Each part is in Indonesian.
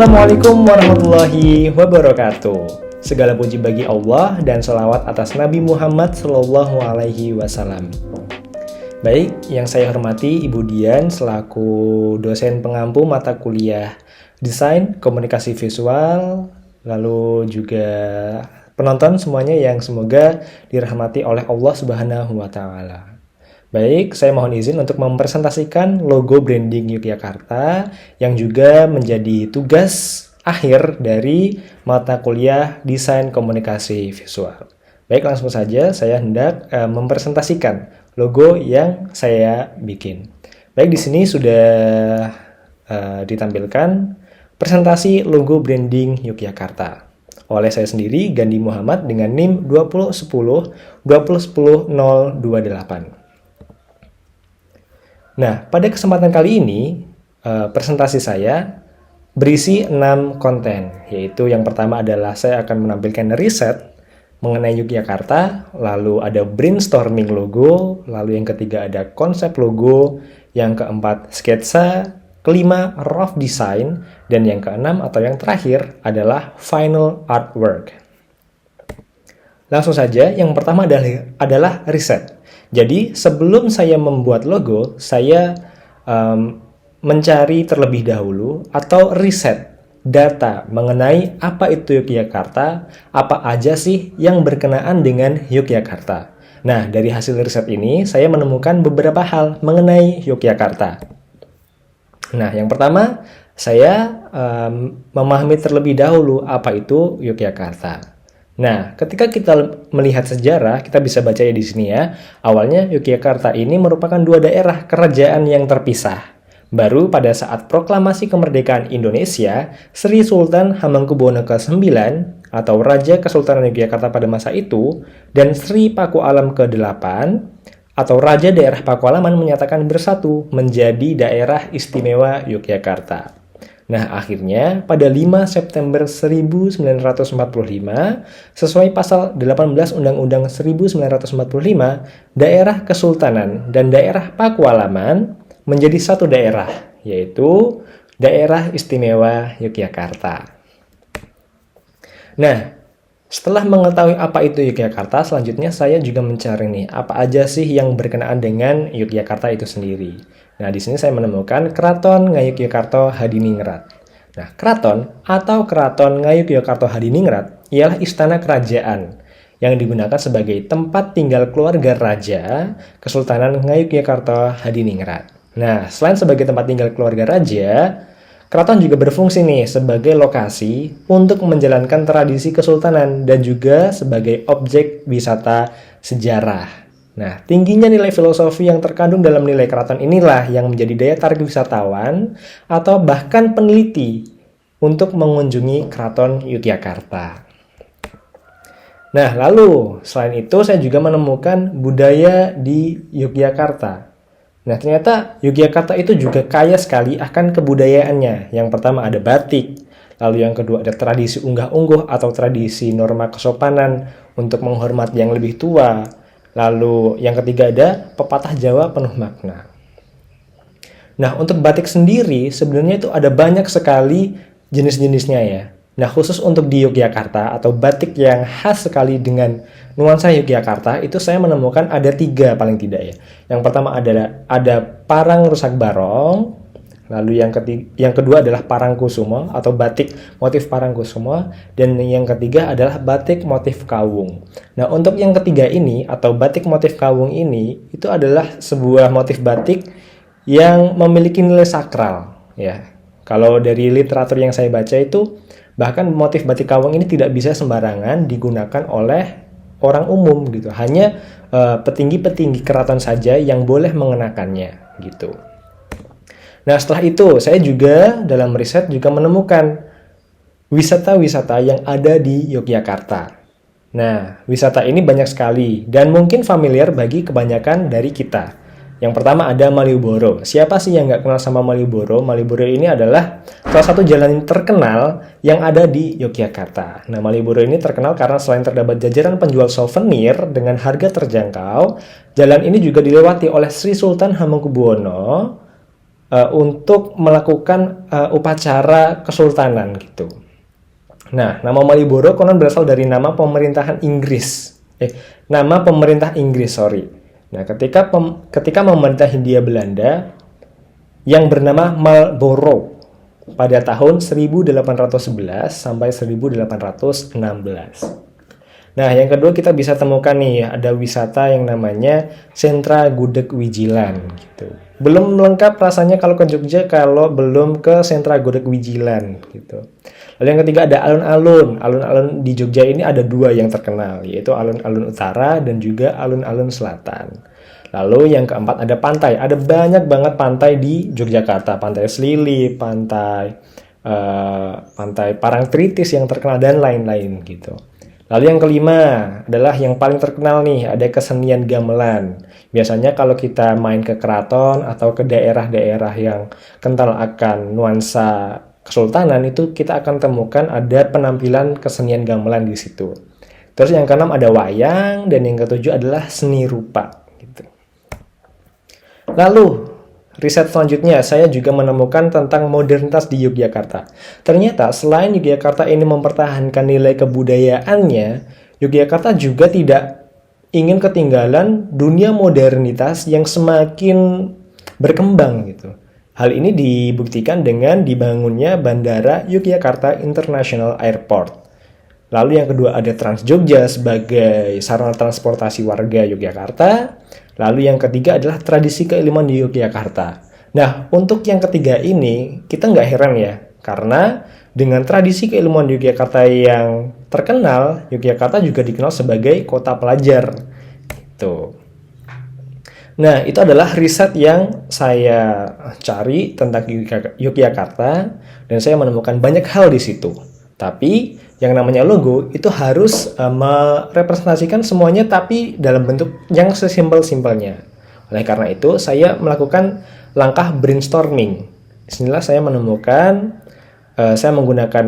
Assalamualaikum warahmatullahi wabarakatuh. Segala puji bagi Allah dan salawat atas Nabi Muhammad Sallallahu Alaihi Wasallam. Baik, yang saya hormati Ibu Dian selaku dosen pengampu mata kuliah Desain Komunikasi Visual, lalu juga penonton semuanya yang semoga dirahmati oleh Allah Subhanahu wa Ta'ala. Baik, saya mohon izin untuk mempresentasikan logo branding Yogyakarta yang juga menjadi tugas akhir dari mata kuliah Desain Komunikasi Visual. Baik, langsung saja saya hendak mempresentasikan logo yang saya bikin. Baik, di sini sudah ditampilkan presentasi logo branding Yogyakarta oleh saya sendiri, Gandhi Muhammad, dengan NIM 2010028. Nah, pada kesempatan kali ini, presentasi saya berisi 6 konten, yaitu yang pertama adalah saya akan menampilkan riset mengenai Yogyakarta, lalu ada brainstorming logo, lalu yang ketiga ada konsep logo, yang keempat sketsa, kelima rough design, dan yang keenam atau yang terakhir adalah final artwork. Langsung saja, yang pertama adalah riset. Jadi, sebelum saya membuat logo, saya mencari terlebih dahulu atau riset data mengenai apa itu Yogyakarta, apa aja sih yang berkenaan dengan Yogyakarta. Nah, dari hasil riset ini, saya menemukan beberapa hal mengenai Yogyakarta. Nah, yang pertama, saya memahami terlebih dahulu apa itu Yogyakarta. Nah, ketika kita melihat sejarah, kita bisa baca di sini ya. Awalnya Yogyakarta ini merupakan dua daerah kerajaan yang terpisah. Baru pada saat proklamasi kemerdekaan Indonesia, Sri Sultan Hamengkubuwono ke-9 atau Raja Kesultanan Yogyakarta pada masa itu, dan Sri Pakualam ke-8 atau Raja Daerah Pakualaman menyatakan bersatu menjadi Daerah Istimewa Yogyakarta. Nah, akhirnya pada 5 September 1945, sesuai pasal 18 Undang-Undang 1945, daerah Kesultanan dan daerah Pakualaman menjadi satu daerah, yaitu Daerah Istimewa Yogyakarta. Nah, setelah mengetahui apa itu Yogyakarta, selanjutnya saya juga mencari nih, apa aja sih yang berkenaan dengan Yogyakarta itu sendiri. Nah, di sini saya menemukan Keraton Ngayogyakarta Hadiningrat. Nah, keraton atau Keraton Ngayogyakarta Hadiningrat ialah istana kerajaan yang digunakan sebagai tempat tinggal keluarga raja Kesultanan Ngayogyakarta Hadiningrat. Nah, selain sebagai tempat tinggal keluarga raja, keraton juga berfungsi nih sebagai lokasi untuk menjalankan tradisi kesultanan dan juga sebagai objek wisata sejarah. Nah, tingginya nilai filosofi yang terkandung dalam nilai keraton inilah yang menjadi daya tarik wisatawan atau bahkan peneliti untuk mengunjungi Keraton Yogyakarta. Nah, lalu selain itu saya juga menemukan budaya di Yogyakarta. Nah, ternyata Yogyakarta itu juga kaya sekali akan kebudayaannya. Yang pertama ada batik, lalu yang kedua ada tradisi unggah-ungguh atau tradisi norma kesopanan untuk menghormati yang lebih tua. Lalu yang ketiga ada pepatah Jawa penuh makna. Nah, untuk batik sendiri sebenarnya itu ada banyak sekali jenis-jenisnya ya. Nah, khusus untuk di Yogyakarta atau batik yang khas sekali dengan nuansa Yogyakarta itu saya menemukan ada 3 paling tidak ya. Yang pertama ada Parang Rusak Barong, lalu yang kedua adalah Parangkusumo atau batik motif Parangkusumo, dan yang ketiga adalah batik motif Kawung. Nah, untuk yang ketiga ini atau batik motif Kawung ini itu adalah sebuah motif batik yang memiliki nilai sakral ya. Kalau dari literatur yang saya baca itu bahkan motif batik Kawung ini tidak bisa sembarangan digunakan oleh orang umum gitu. Hanya petinggi-petinggi keraton saja yang boleh mengenakannya gitu. Nah, setelah itu saya juga dalam riset juga menemukan wisata-wisata yang ada di Yogyakarta. Nah, wisata ini banyak sekali dan mungkin familiar bagi kebanyakan dari kita. Yang pertama ada Malioboro. Siapa sih yang nggak kenal sama Malioboro? Malioboro ini adalah salah satu jalan terkenal yang ada di Yogyakarta. Nah, Malioboro ini terkenal karena selain terdapat jajaran penjual souvenir dengan harga terjangkau, jalan ini juga dilewati oleh Sri Sultan Hamengkubuwono untuk melakukan upacara kesultanan gitu. Nah, nama Maliboro konon berasal dari nama pemerintahan Inggris. Nama pemerintah Inggris, sorry. Nah, ketika memerintah Hindia Belanda yang bernama Marlborough pada tahun 1811 sampai 1816. Nah, yang kedua kita bisa temukan nih, ada wisata yang namanya Sentra Gudeg Wijilan gitu. Belum lengkap rasanya kalau ke Jogja kalau belum ke Sentra Gudeg Wijilan gitu. Lalu yang ketiga ada alun-alun. Alun-alun di Jogja ini ada dua yang terkenal, yaitu alun-alun utara dan juga alun-alun selatan. Lalu yang keempat ada pantai. Ada banyak banget pantai di Yogyakarta. Pantai Selili, pantai Parangtritis yang terkenal dan lain-lain gitu. Lalu yang kelima adalah yang paling terkenal nih, ada kesenian gamelan. Biasanya kalau kita main ke keraton atau ke daerah-daerah yang kental akan nuansa kesultanan itu kita akan temukan ada penampilan kesenian gamelan di situ. Terus yang keenam ada wayang dan yang ketujuh adalah seni rupa. Lalu, riset selanjutnya saya juga menemukan tentang modernitas di Yogyakarta. Ternyata selain Yogyakarta ini mempertahankan nilai kebudayaannya, Yogyakarta juga tidak ingin ketinggalan dunia modernitas yang semakin berkembang gitu. Hal ini dibuktikan dengan dibangunnya Bandara Yogyakarta International Airport. Lalu yang kedua ada Trans Jogja sebagai sarana transportasi warga Yogyakarta. Lalu yang ketiga adalah tradisi keilmuan di Yogyakarta. Nah, untuk yang ketiga ini kita nggak heran ya, karena dengan tradisi keilmuan di Yogyakarta yang terkenal, Yogyakarta juga dikenal sebagai kota pelajar. Gitu. Nah, itu adalah riset yang saya cari tentang Yogyakarta dan saya menemukan banyak hal di situ. Tapi yang namanya logo itu harus merepresentasikan semuanya tapi dalam bentuk yang sesimpel-simpelnya. Oleh karena itu, saya melakukan langkah brainstorming. Disinilah saya menemukan, saya menggunakan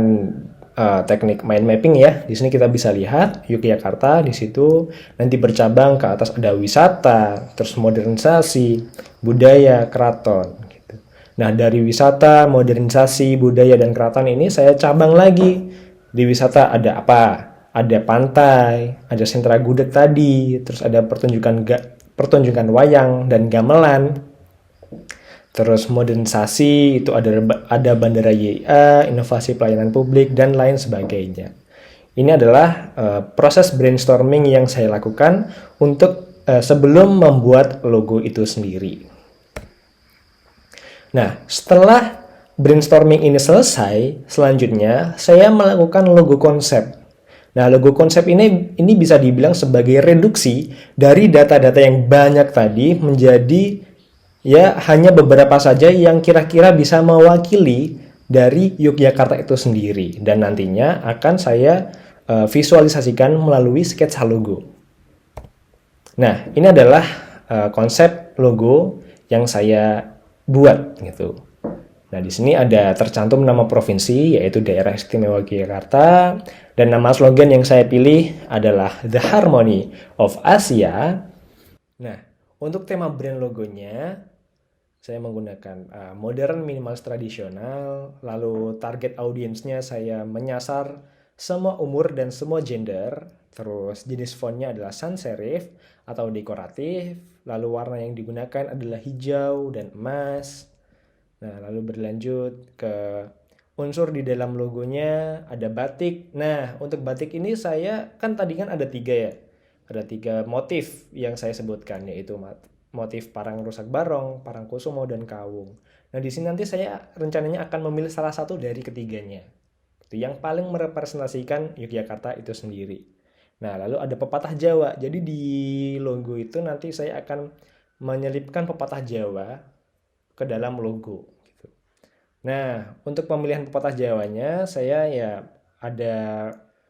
teknik mind mapping ya. Di sini kita bisa lihat Yogyakarta di situ nanti bercabang ke atas ada wisata, terus modernisasi, budaya, keraton. Gitu. Nah dari wisata, modernisasi, budaya dan keraton ini saya cabang lagi. Di wisata ada apa? Ada pantai, ada sentra gudeg tadi, terus ada pertunjukan wayang dan gamelan. Terus modernisasi itu ada bandara YIA, inovasi pelayanan publik dan lain sebagainya. Ini adalah proses brainstorming yang saya lakukan untuk sebelum membuat logo itu sendiri. Nah, setelah brainstorming ini selesai, selanjutnya saya melakukan logo konsep. Nah, logo konsep ini bisa dibilang sebagai reduksi dari data-data yang banyak tadi menjadi ya hanya beberapa saja yang kira-kira bisa mewakili dari Yogyakarta itu sendiri. Dan nantinya akan saya visualisasikan melalui sketsa logo. Nah, ini adalah konsep logo yang saya buat gitu. Nah, di sini ada tercantum nama provinsi, yaitu Daerah Istimewa Yogyakarta, dan nama slogan yang saya pilih adalah The Harmony of Asia. Nah, untuk tema brand logonya, saya menggunakan modern minimalis tradisional, lalu target audiensnya saya menyasar semua umur dan semua gender, terus jenis fontnya adalah sans serif atau dekoratif, lalu warna yang digunakan adalah hijau dan emas. Nah, lalu berlanjut ke unsur di dalam logonya, ada batik. Nah, untuk batik ini saya, kan tadi kan ada 3 ya. Ada 3 motif yang saya sebutkan, yaitu motif parang rusak barong, parang kusumo, dan kawung. Nah, di sini nanti saya rencananya akan memilih salah satu dari ketiganya. Itu yang paling merepresentasikan Yogyakarta itu sendiri. Nah, lalu ada pepatah Jawa. Jadi di logo itu nanti saya akan menyelipkan pepatah Jawa ke dalam logo. Gitu. Nah, untuk pemilihan pepatah Jawanya, saya ya ada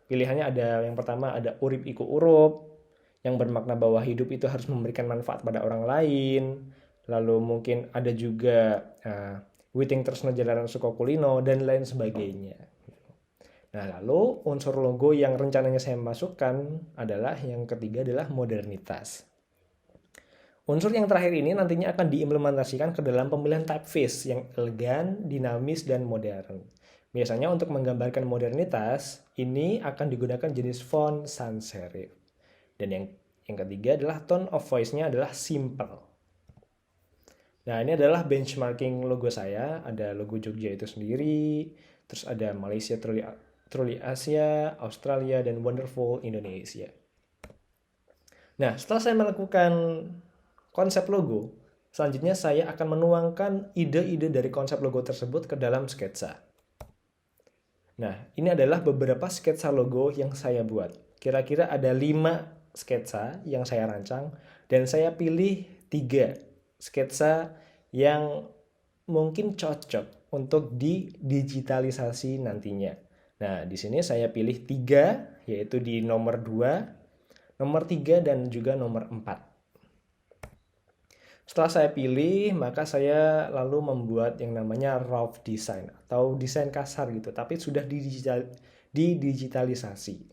pilihannya ada yang pertama ada urip iku urup, yang bermakna bahwa hidup itu harus memberikan manfaat pada orang lain. Lalu mungkin ada juga witing tresno jalanan suko kulino dan lain sebagainya. Nah, lalu unsur logo yang rencananya saya masukkan adalah yang ketiga adalah modernitas. Unsur yang terakhir ini nantinya akan diimplementasikan ke dalam pemilihan typeface yang elegan, dinamis, dan modern. Biasanya untuk menggambarkan modernitas, ini akan digunakan jenis font sans serif. Dan yang ketiga adalah tone of voice-nya adalah simple. Nah, ini adalah benchmarking logo saya. Ada logo Jogja itu sendiri, terus ada Malaysia Truly Asia, Australia, dan Wonderful Indonesia. Nah, setelah saya melakukan konsep logo, selanjutnya saya akan menuangkan ide-ide dari konsep logo tersebut ke dalam sketsa. Nah, ini adalah beberapa sketsa logo yang saya buat. Kira-kira ada 5 sketsa yang saya rancang, dan saya pilih 3 sketsa yang mungkin cocok untuk didigitalisasi nantinya. Nah, di sini saya pilih 3, yaitu di nomor 2, nomor 3, dan juga nomor 4. Setelah saya pilih, maka saya lalu membuat yang namanya rough design atau desain kasar gitu, tapi sudah didigitalisasi.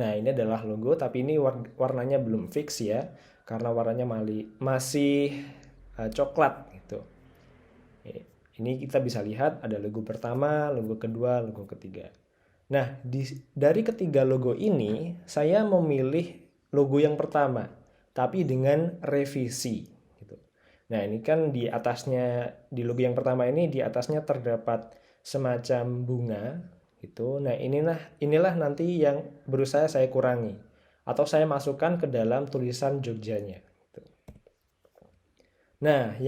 Nah, ini adalah logo, tapi ini warnanya belum fix ya, karena warnanya masih coklat gitu. Ini kita bisa lihat ada logo pertama, logo kedua, logo ketiga. Nah, dari ketiga logo ini, saya memilih logo yang pertama, tapi dengan revisi gitu. Nah, ini kan di atasnya, di logo yang pertama ini di atasnya terdapat semacam bunga gitu. Nah, inilah nanti yang berusaha saya kurangi atau saya masukkan ke dalam tulisan Jogjanya gitu. Nah,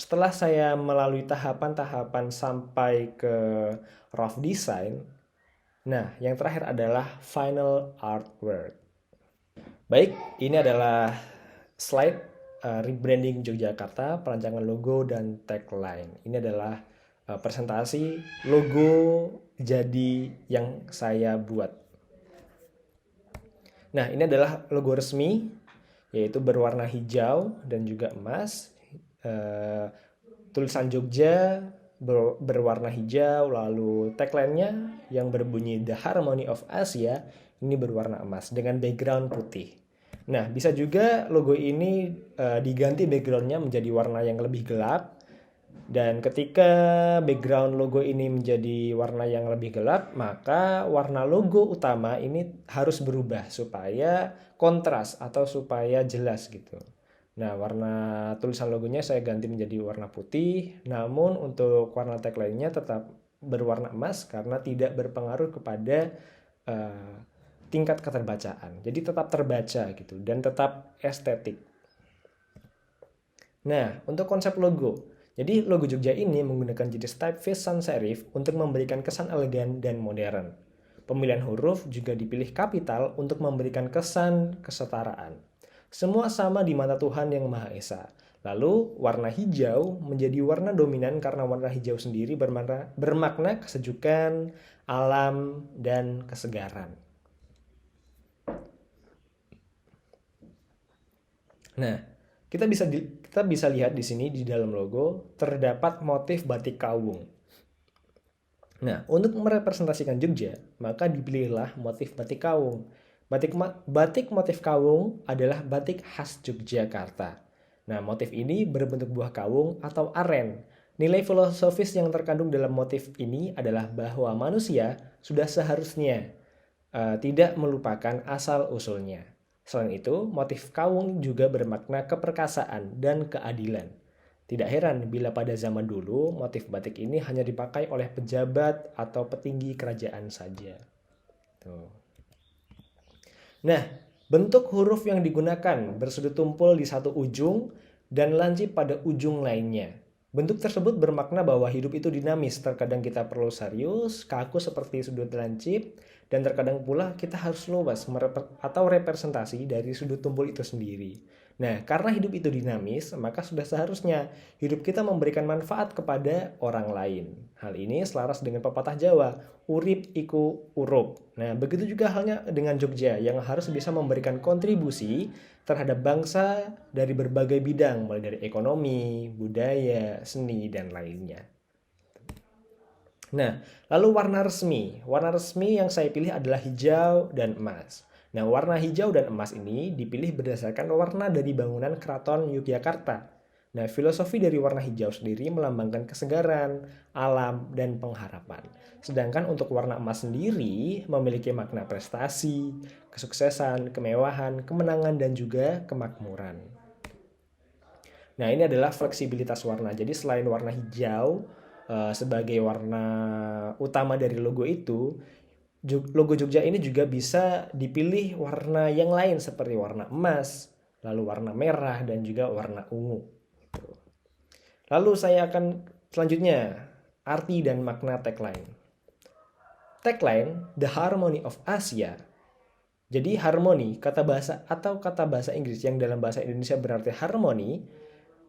setelah saya melalui tahapan-tahapan sampai ke rough design, nah, yang terakhir adalah final artwork. Baik, ini adalah slide rebranding Yogyakarta, perancangan logo dan tagline. Ini adalah presentasi logo jadi yang saya buat. Nah, ini adalah logo resmi, yaitu berwarna hijau dan juga emas. Tulisan Jogja berwarna hijau, lalu tagline-nya yang berbunyi The Harmony of Asia ini berwarna emas dengan background putih. Nah, bisa juga logo ini diganti background-nya menjadi warna yang lebih gelap. Dan ketika background logo ini menjadi warna yang lebih gelap, maka warna logo utama ini harus berubah supaya kontras atau supaya jelas gitu. Nah, warna tulisan logonya saya ganti menjadi warna putih, namun untuk warna tagline-nya tetap berwarna emas karena tidak berpengaruh kepada tingkat keterbacaan. Jadi tetap terbaca gitu dan tetap estetik. Nah, untuk konsep logo. Jadi logo Jogja ini menggunakan jenis typeface sans serif untuk memberikan kesan elegan dan modern. Pemilihan huruf juga dipilih kapital untuk memberikan kesan kesetaraan. Semua sama di mata Tuhan Yang Maha Esa. Lalu warna hijau menjadi warna dominan karena warna hijau sendiri bermakna kesejukan, alam, dan kesegaran. Nah, kita bisa lihat di sini di dalam logo terdapat motif batik kawung. Nah, untuk merepresentasikan Jogja, maka dipilihlah motif batik kawung. Batik motif kawung adalah batik khas Yogyakarta. Nah, motif ini berbentuk buah kawung atau aren. Nilai filosofis yang terkandung dalam motif ini adalah bahwa manusia sudah seharusnya tidak melupakan asal-usulnya. Selain itu, motif kawung juga bermakna keperkasaan dan keadilan. Tidak heran bila pada zaman dulu motif batik ini hanya dipakai oleh pejabat atau petinggi kerajaan saja. Tuh. Nah, bentuk huruf yang digunakan bersudut tumpul di satu ujung dan lancip pada ujung lainnya. Bentuk tersebut bermakna bahwa hidup itu dinamis. Terkadang kita perlu serius, kaku seperti sudut lancip, dan terkadang pula kita harus luas atau representasi dari sudut tumpul itu sendiri. Nah, karena hidup itu dinamis, maka sudah seharusnya hidup kita memberikan manfaat kepada orang lain. Hal ini selaras dengan pepatah Jawa, urip iku urup. Nah, begitu juga halnya dengan Jogja yang harus bisa memberikan kontribusi terhadap bangsa dari berbagai bidang, mulai dari ekonomi, budaya, seni, dan lainnya. Nah, lalu warna resmi. Warna resmi yang saya pilih adalah hijau dan emas. Nah, warna hijau dan emas ini dipilih berdasarkan warna dari bangunan Keraton Yogyakarta. Nah, filosofi dari warna hijau sendiri melambangkan kesegaran, alam, dan pengharapan. Sedangkan untuk warna emas sendiri memiliki makna prestasi, kesuksesan, kemewahan, kemenangan, dan juga kemakmuran. Nah, ini adalah fleksibilitas warna. Jadi selain warna hijau sebagai warna utama dari logo itu, logo Jogja ini juga bisa dipilih warna yang lain seperti warna emas, lalu warna merah, dan juga warna ungu. Lalu saya akan selanjutnya arti dan makna tagline. Tagline, The Harmony of Asia. Jadi harmoni, kata bahasa atau kata bahasa Inggris yang dalam bahasa Indonesia berarti harmoni,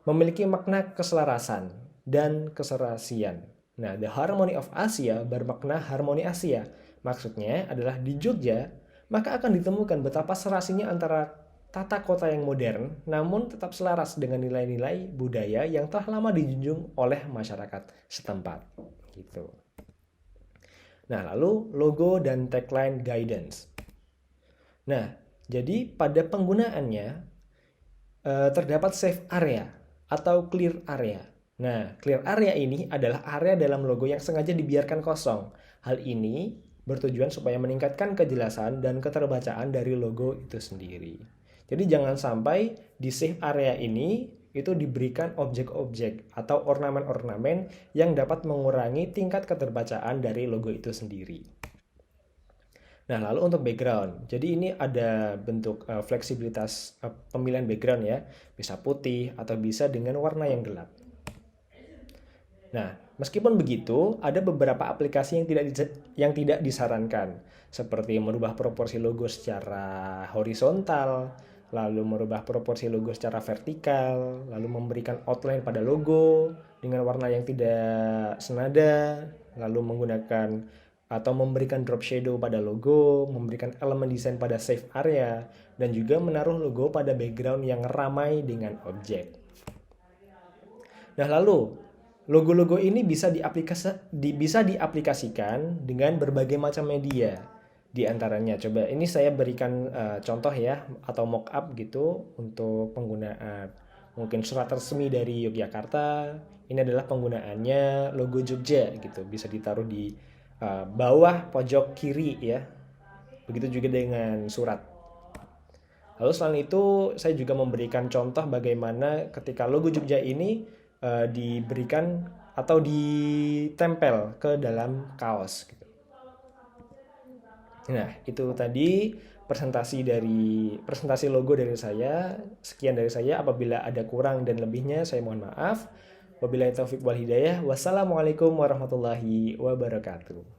memiliki makna keselarasan dan keserasian. Nah, The Harmony of Asia bermakna harmoni Asia. Maksudnya adalah di Jogja, maka akan ditemukan betapa serasinya antara tata kota yang modern, namun tetap selaras dengan nilai-nilai budaya yang telah lama dijunjung oleh masyarakat setempat. Gitu. Nah, lalu logo dan tagline guidance. Nah, jadi pada penggunaannya terdapat safe area atau clear area. Nah, clear area ini adalah area dalam logo yang sengaja dibiarkan kosong. Hal ini bertujuan supaya meningkatkan kejelasan dan keterbacaan dari logo itu sendiri. Jadi jangan sampai di safe area ini itu diberikan objek-objek atau ornamen-ornamen yang dapat mengurangi tingkat keterbacaan dari logo itu sendiri. Nah, lalu untuk background. Jadi ini ada bentuk fleksibilitas pemilihan background ya. Bisa putih atau bisa dengan warna yang gelap. Nah, meskipun begitu, ada beberapa aplikasi yang tidak disarankan, seperti merubah proporsi logo secara horizontal, lalu merubah proporsi logo secara vertikal, lalu memberikan outline pada logo dengan warna yang tidak senada, lalu menggunakan atau memberikan drop shadow pada logo, memberikan elemen desain pada save area, dan juga menaruh logo pada background yang ramai dengan objek. Nah, lalu logo-logo ini bisa diaplikasikan dengan berbagai macam media. Di antaranya, coba ini saya berikan contoh ya, atau mock-up gitu untuk penggunaan mungkin surat resmi dari Yogyakarta. Ini adalah penggunaannya logo Jogja gitu, bisa ditaruh di bawah pojok kiri ya. Begitu juga dengan surat. Lalu selain itu, saya juga memberikan contoh bagaimana ketika logo Jogja ini diberikan atau ditempel ke dalam kaos gitu. Nah, itu tadi presentasi logo dari saya. Sekian dari saya. Apabila ada kurang dan lebihnya, saya mohon maaf. Wabillahi taufiq wal hidayah. Wassalamualaikum warahmatullahi wabarakatuh.